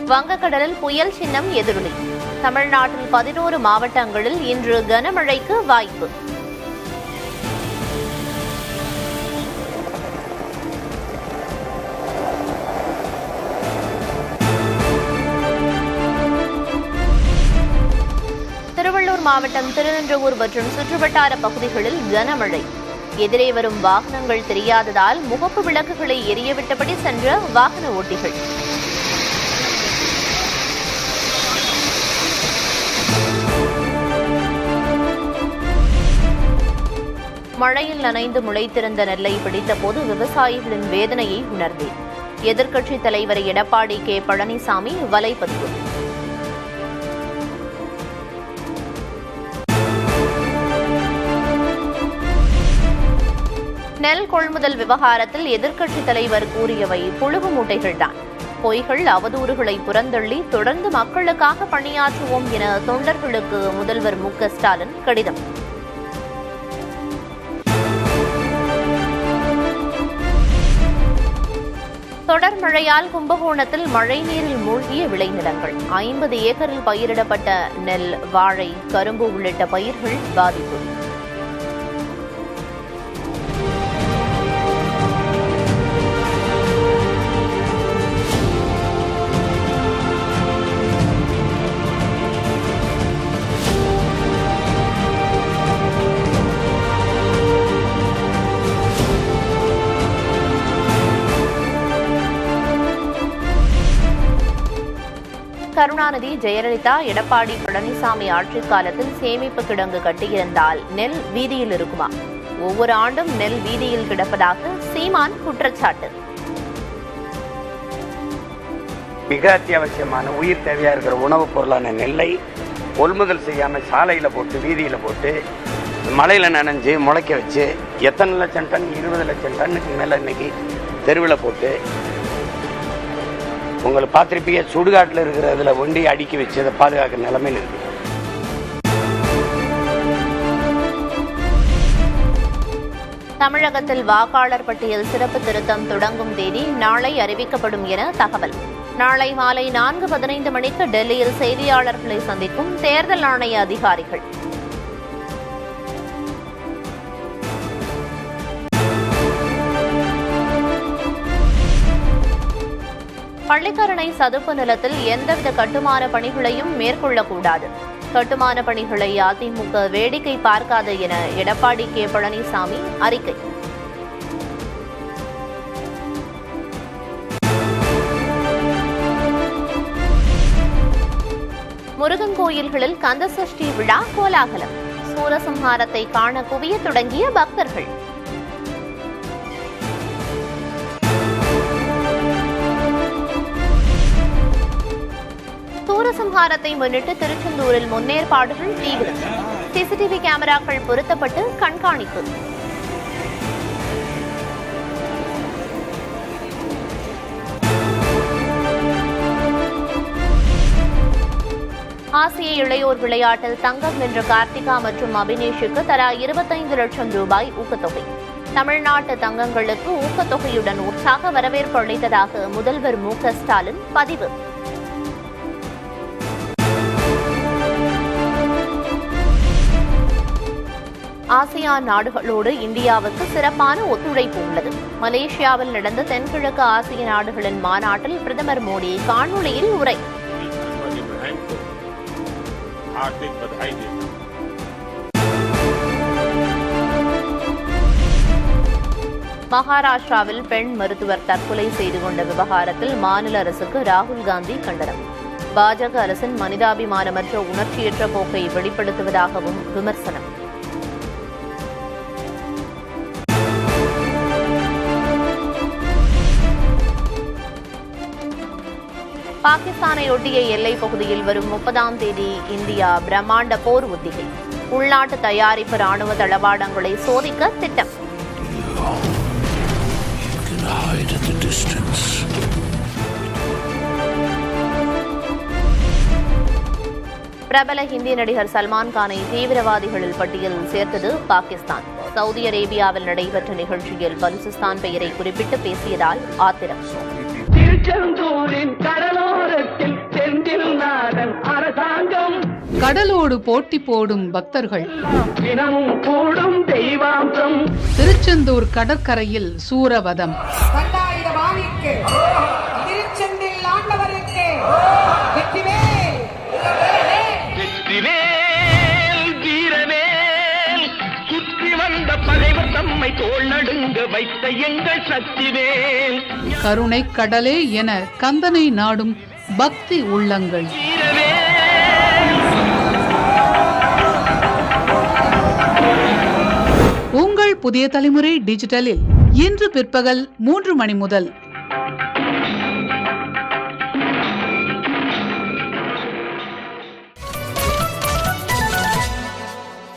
வங்கக்கடலில் புயல் சின்னம் எதிரொலி. தமிழ்நாட்டில் 11 மாவட்டங்களில் இன்று கனமழைக்கு வாய்ப்பு. திருவள்ளூர் மாவட்டம் திருநின்றவூர் மற்றும் சுற்றுவட்டார பகுதிகளில் கனமழை. எதிரே வரும் வாகனங்கள் தெரியாததால் முகப்பு விளக்குகளை எரியவிட்டபடி சென்ற வாகன ஓட்டிகள். மழையில் நனைந்து முளைத்திருந்த நெல்லை பிடித்தபோது விவசாயிகளின் வேதனையை உணர்ந்தேன். எதிர்க்கட்சித் தலைவர் எடப்பாடி கே பழனிசாமி வலைப்பதிவு. நெல் கொள்முதல் விவகாரத்தில் எதிர்க்கட்சித் தலைவர் கூறியவை புழுகு மூட்டைகள்தான். பொய்கள், அவதூறுகளை புறந்தள்ளி தொடர்ந்து மக்களுக்காக பணியாற்றுவோம் என தொண்டர்களுக்கு முதல்வர் மு.க. ஸ்டாலின் கடிதம். தொடர் மழையால் கும்பகோணத்தில் மழைநீரில் மூழ்கிய விளைநிலங்கள். 50 ஏக்கரில் பயிரிடப்பட்ட நெல், வாழை, கரும்பு உள்ளிட்ட பயிர்கள் பாதிப்பு. கருணாநிதி, ஜெயலலிதா, எடப்பாடி பழனிசாமி ஆட்சிக் காலத்தில் சேமிப்பு கிடங்கு கட்டியிருந்தால் நெல் வீதியில் இருக்குமா? ஒவ்வொரு ஆண்டும் நெல் வீதியில் கிடப்பதாக சீமான் குற்றச்சாட்டு. மிக அத்தியாவசியமான உயிர் தேவையா இருக்கிற உணவுப் பொருளான நெல்லை கொள்முதல் செய்யாம சாலையில போட்டு, வீதியில போட்டு, மழையில நனைஞ்சு முளைக்க வச்சு எத்தனை லட்சம் டன், 20 லட்சம் டன்னுக்கு மேல இன்னைக்கு தெருவில் போட்டு, உங்களை பார்த்திருப்பீங்க, சுடுகாட்டில் இருக்கிறதுல ஒண்டி அடுக்கி வச்சு அதை பாதுகாக்கிற நிலைமையில் இருக்கு. தமிழகத்தில் வாக்காளர் பட்டியல் சிறப்பு திருத்தம் தொடங்கும் தேதி நாளை அறிவிக்கப்படும் என தகவல். நாளை மாலை 4:15 மணிக்கு டெல்லியில் செய்தியாளர்களை சந்திக்கும் தேர்தல் ஆணைய அதிகாரிகள். பள்ளிக்கரணை சதுப்பு நிலத்தில் எந்தவித கட்டுமான பணிகளையும் மேற்கொள்ளக்கூடாது. கட்டுமான பணிகளை அதிமுக வேடிக்கை பார்க்காது என எடப்பாடி கே பழனிசாமி அறிக்கை. முருகன் கோயில்களில் கந்தசஷ்டி விழா கோலாகலம். சூரசம்ஹாரத்தை காண குவிய தொடங்கிய பக்தர்கள். சூரசம்ஹாரத்தை முன்னிட்டு திருச்செந்தூரில் முன்னேற்பாடுகள் தீவிரம். சிசிடிவி கேமராக்கள் பொருத்தப்பட்டு கண்காணிப்பு. ஆசிய இளையோர் விளையாட்டில் தங்கம் வென்ற கார்த்திகா மற்றும் அபினேஷுக்கு தலா 25 லட்சம் ரூபாய் ஊக்கத்தொகை. தமிழ்நாட்டு தங்கங்களுக்கு ஊக்கத்தொகையுடன் உற்சாக வரவேற்பு அளித்ததாக முதல்வர் மு.க. ஸ்டாலின் பதிவு. ஆசியான் நாடுகளோடு இந்தியாவுக்கு சிறப்பான ஒத்துழைப்பு உள்ளது. மலேசியாவில் நடந்த தென்கிழக்கு ஆசிய நாடுகளின் மாநாட்டில் பிரதமர் மோடி காணொலியில் உரை. மகாராஷ்டிராவில் பெண் மருத்துவர் தற்கொலை செய்து கொண்ட விவகாரத்தில் மாநில அரசுக்கு ராகுல் காந்தி கண்டனம். பாஜக அரசின் மனிதாபிமானமற்ற உணர்ச்சியற்ற போக்கை வெளிப்படுத்துவதாகவும் விமர்சனம். பாகிஸ்தானை ஒட்டிய எல்லைப் பகுதியில் வரும் 30ஆம் தேதி இந்தியா பிரம்மாண்ட போர் ஒத்திகை. உள்நாட்டு தயாரிப்பு ராணுவ தளவாடங்களை சோதிக்க திட்டம். பிரபல ஹிந்தி நடிகர் சல்மான் கானை தீவிரவாதிகளில் பட்டியலில் சேர்த்தது பாகிஸ்தான். சவுதி அரேபியாவில் நடைபெற்ற நிகழ்ச்சியில் பலுசிஸ்தான் பெயரை குறிப்பிட்டு பேசியதால் ஆத்திரம். திருச்செந்தூரின் கடலோரத்தில் செந்தில் நாடன் அரசாங்கம் கடலோடு போட்டி போடும் பக்தர்கள் தினமும் கூடும் தெய்வாம்சம் திருச்செந்தூர் கடற்கரையில் சூரவதம் திருச்செந்தில் ஆண்டவருக்கு வெற்றிவேல் வெற்றிவேல் வீரவேல் சுற்றி வந்த பகைவர் தம்மை தோள் நடுங்க வைத்த எங்கள் சக்திவேல் கருணை கடலே என கந்தனை நாடும் பக்தி உள்ளங்கள். உங்கள் புதிய தலைமுறை டிஜிட்டலில் இன்று பிற்பகல் 3 மணி முதல்